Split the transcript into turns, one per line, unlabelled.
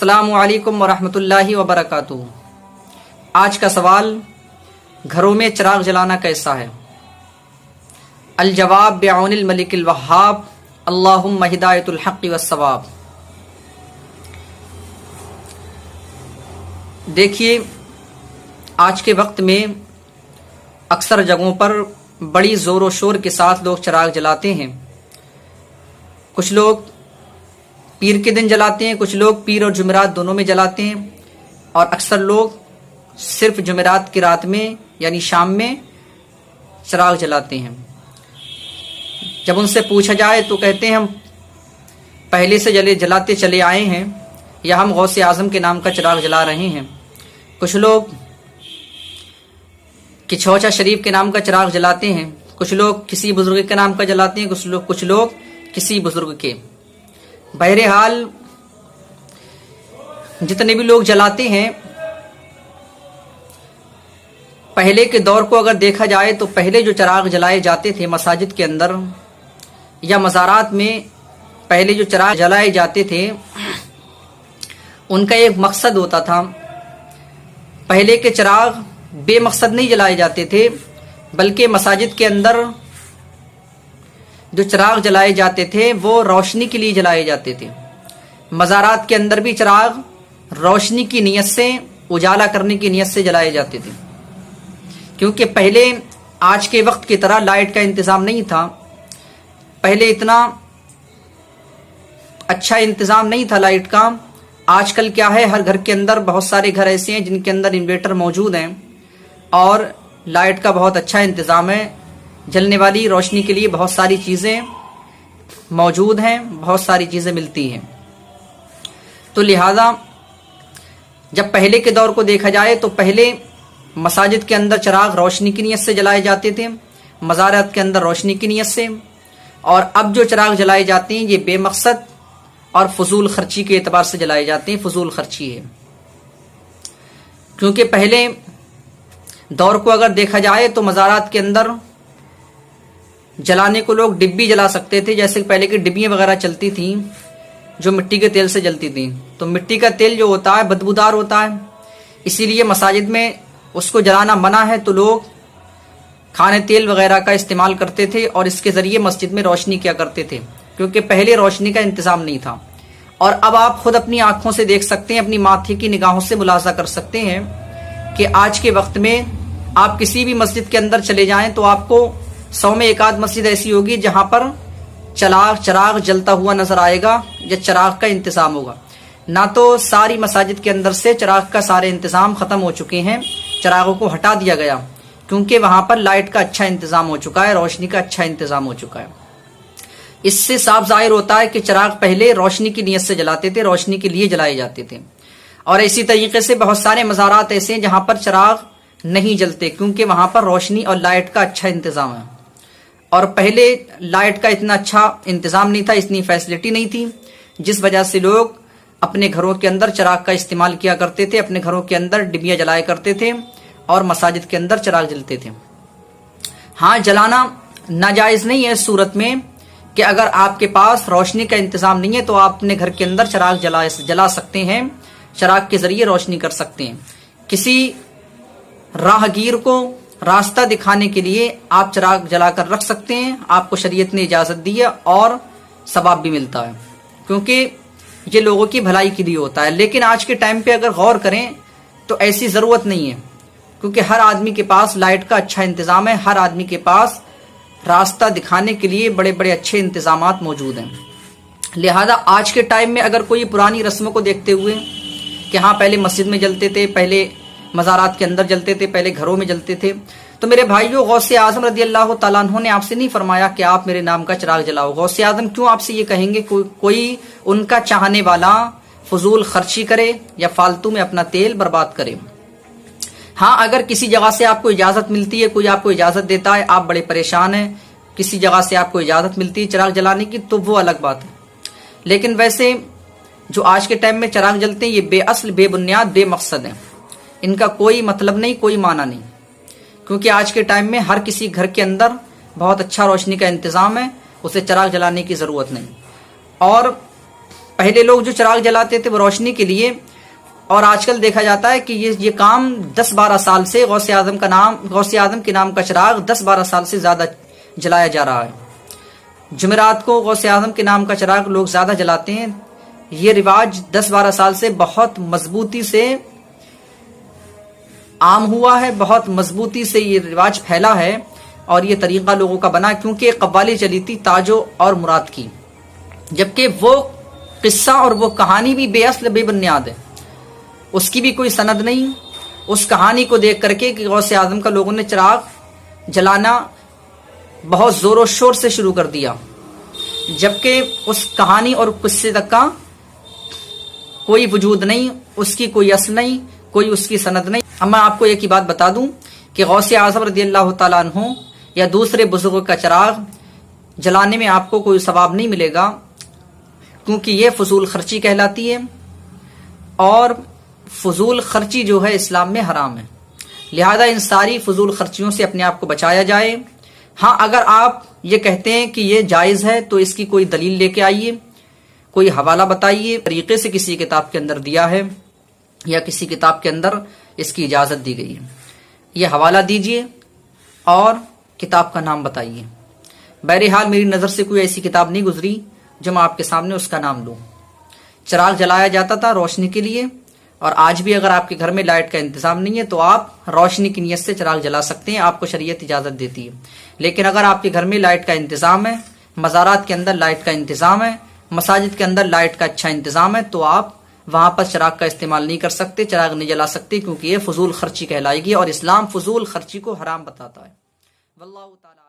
अस्सलामु अलैकुम वरहमतुल्लाहि वबरकातुहू। आज का सवाल, घरों में चिराग जलाना कैसा है? अल जवाब बिऔनिल मलिकिल वहाब, अल्लाहुम्मा हिदायतुल हक़्क़ि वस्सवाब। देखिए, आज के वक्त में अक्सर जगहों पर बड़ी ज़ोर व शोर के साथ लोग चिराग जलाते हैं। कुछ लोग पीर के दिन जलाते हैं, कुछ लोग पीर और जुमेरात दोनों में जलाते हैं, और अक्सर लोग सिर्फ जुमेरात की रात में यानी शाम में चिराग जलाते हैं। जब उनसे पूछा जाए तो कहते हैं हम पहले से जलाते चले आए हैं, या हम गौसे आज़म के नाम का चिराग जला रहे हैं। कुछ लोग किछौचा शरीफ के नाम का चिराग जलाते हैं, कुछ लोग किसी बुजुर्ग के नाम का जलाते हैं, कुछ लोग किसी बुजुर्ग के। बहरहाल जितने भी लोग जलाते हैं, पहले के दौर को अगर देखा जाए तो पहले जो चिराग जलाए जाते थे मसाजिद के अंदर या मज़ारात में, पहले जो चिराग जलाए जाते थे उनका एक मकसद होता था। पहले के चिराग बेमकसद नहीं जलाए जाते थे, बल्कि मसाजिद के अंदर जो चिराग जलाए जाते थे वो रोशनी के लिए जलाए जाते थे। मज़ारात के अंदर भी चिराग रोशनी की नीयत से, उजाला करने की नीयत से जलाए जाते थे, क्योंकि पहले आज के वक्त की तरह लाइट का इंतज़ाम नहीं था। पहले इतना अच्छा इंतज़ाम नहीं था लाइट का। आजकल क्या है, हर घर के अंदर, बहुत सारे घर ऐसे हैं जिनके अंदर इन्वर्टर मौजूद हैं और लाइट का बहुत अच्छा इंतज़ाम है। जलने वाली रोशनी के लिए बहुत सारी चीज़ें मौजूद हैं, बहुत सारी चीज़ें मिलती हैं। तो लिहाजा जब पहले के दौर को देखा जाए तो पहले मसाजिद के अंदर चिराग रोशनी की नीयत से जलाए जाते थे, मज़ारात के अंदर रोशनी की नीयत से। और अब जो चिराग जलाए जाते हैं ये बेमकसद और फजूल खर्ची के एतबार से जलाए जाते हैं। फजूल खर्ची है, क्योंकि पहले दौर को अगर देखा जाए तो मज़ारात के अंदर जलाने को लोग डिब्बी जला सकते थे। जैसे पहले की डिब्बियाँ वगैरह चलती थी जो मिट्टी के तेल से जलती थी, तो मिट्टी का तेल जो होता है बदबूदार होता है, इसीलिए मसाजिद में उसको जलाना मना है। तो लोग खाने तेल वगैरह का इस्तेमाल करते थे और इसके ज़रिए मस्जिद में रोशनी किया करते थे, क्योंकि पहले रोशनी का इंतज़ाम नहीं था। और अब आप खुद अपनी आँखों से देख सकते हैं, अपनी माथे की निगाहों से मुलाजा कर सकते हैं कि आज के वक्त में आप किसी भी मस्जिद के अंदर चले जाएं तो आपको 100 में एक आध मस्जिद ऐसी होगी जहां पर चिराग जलता हुआ नजर आएगा या चिराग का इंतजाम होगा। ना तो सारी मसाजिद के अंदर से चिराग का सारे इंतजाम खत्म हो चुके हैं, चिरागों को हटा दिया गया, क्योंकि वहां पर लाइट का अच्छा इंतजाम हो चुका है, रोशनी का अच्छा इंतजाम हो चुका है। इससे साफ जाहिर होता है कि चिराग पहले रोशनी की नीयत से जलाते थे, रोशनी के लिए जलाए जाते थे। और इसी तरीके से बहुत सारे मज़ारात ऐसे हैं जहां पर चिराग नहीं जलते, क्योंकि वहां पर रोशनी और लाइट का अच्छा इंतजाम है। और पहले लाइट का इतना अच्छा इंतजाम नहीं था, इतनी फैसिलिटी नहीं थी, जिस वजह से लोग अपने घरों के अंदर चिराग का इस्तेमाल किया करते थे, अपने घरों के अंदर डिबियाँ जलाया करते थे और मसाजिद के अंदर चिराग जलते थे। हाँ, जलाना नाजायज़ नहीं है इस सूरत में कि अगर आपके पास रोशनी का इंतजाम नहीं है तो आप अपने घर के अंदर चिराग जला सकते हैं, चिराग के जरिए रोशनी कर सकते हैं। किसी राहगीर को रास्ता दिखाने के लिए आप चिराग जलाकर रख सकते हैं, आपको शरीयत ने इजाज़त दी है और सवाब भी मिलता है, क्योंकि ये लोगों की भलाई के लिए होता है। लेकिन आज के टाइम पे अगर गौर करें तो ऐसी ज़रूरत नहीं है, क्योंकि हर आदमी के पास लाइट का अच्छा इंतज़ाम है, हर आदमी के पास रास्ता दिखाने के लिए बड़े बड़े अच्छे इंतज़ामात मौजूद हैं। लिहाजा आज के टाइम में अगर कोई पुरानी रस्मों को देखते हुए कि हाँ पहले मस्जिद में जलते थे, पहले मज़ारात के अंदर जलते थे, पहले घरों में जलते थे, तो मेरे भाइयों, गौसे आज़म रज़ी अल्लाह तआला अन्हु ने आपसे नहीं फरमाया कि आप मेरे नाम का चिराग जलाओ। गौसे आज़म क्यों आपसे ये कहेंगे कोई उनका चाहने वाला फजूल खर्ची करे या फालतू में अपना तेल बर्बाद करे। हाँ, अगर किसी जगह से आपको इजाज़त मिलती है, कोई आपको इजाज़त देता है, आप बड़े परेशान हैं, किसी जगह से आपको इजाज़त मिलती है चिराग जलाने की, तो वो अलग बात है। लेकिन वैसे जो आज के टाइम में चिराग जलते हैं ये बेअसल, बेबुनियाद, बेमकसद हैं, इनका कोई मतलब नहीं, कोई माना नहीं, क्योंकि आज के टाइम में हर किसी घर के अंदर बहुत अच्छा रोशनी का इंतज़ाम है, उसे चिराग जलाने की ज़रूरत नहीं। और پہلے لوگ جو چراغ جلاتے تھے وہ روشنی کے لیے، اور آج کل دیکھا جاتا ہے کہ یہ کام 10-12 سال سے غوث اعظم کے نام کا چراغ 10-12 سال سے زیادہ جلایا جا رہا ہے۔ جمعرات کو غوث اعظم کے نام کا چراغ لوگ زیادہ جلاتے ہیں۔ یہ رواج 10-12 سال سے بہت مضبوطی سے عام ہوا ہے، بہت مضبوطی سے یہ رواج پھیلا ہے، اور یہ طریقہ لوگوں کا بنا کیونکہ قوالی چلی تھی تاجو اور مراد کی، جبکہ وہ قصہ اور وہ کہانی بھی بے اصل بے بنیاد ہے، اس کی بھی کوئی سند نہیں۔ اس کہانی کو دیکھ کر کے کہ غوث اعظم کا لوگوں نے چراغ جلانا بہت زور و شور سے شروع کر دیا، جبکہ اس کہانی اور قصے تک کا کوئی وجود نہیں، اس کی کوئی اصل نہیں، کوئی اس کی سند نہیں۔ اب میں آپ کو ایک ہی بات بتا دوں کہ غوث اعظم رضی اللہ تعالیٰ عنہ یا دوسرے بزرگوں کا چراغ جلانے میں آپ کو کوئی ثواب نہیں ملے گا، کیونکہ یہ فضول خرچی کہلاتی ہے، اور فضول خرچی جو ہے اسلام میں حرام ہے۔ لہذا ان ساری فضول خرچیوں سے اپنے آپ کو بچایا جائے۔ ہاں، اگر آپ یہ کہتے ہیں کہ یہ جائز ہے تو اس کی کوئی دلیل لے کے آئیے، کوئی حوالہ بتائیے، طریقے سے کسی کتاب کے اندر دیا ہے یا کسی کتاب کے اندر اس کی اجازت دی گئی ہے، یہ حوالہ دیجئے اور کتاب کا نام بتائیے۔ بہرحال میری نظر سے کوئی ایسی کتاب نہیں گزری جو میں آپ کے سامنے اس کا نام لوں۔ چراغ جلایا جاتا تھا روشنی کے لیے، اور آج بھی اگر آپ کے گھر میں لائٹ کا انتظام نہیں ہے تو آپ روشنی کی نیت سے چراغ جلا سکتے ہیں، آپ کو شریعت اجازت دیتی ہے۔ لیکن اگر آپ کے گھر میں لائٹ کا انتظام ہے، مزارات کے اندر لائٹ کا انتظام ہے، مساجد کے اندر لائٹ کا اچھا انتظام ہے، تو آپ وہاں پر چراغ کا استعمال نہیں کر سکتے، چراغ نہیں جلا سکتے، کیونکہ یہ فضول خرچی کہلائے گی، اور اسلام فضول خرچی کو حرام بتاتا ہے۔ واللہ تعالی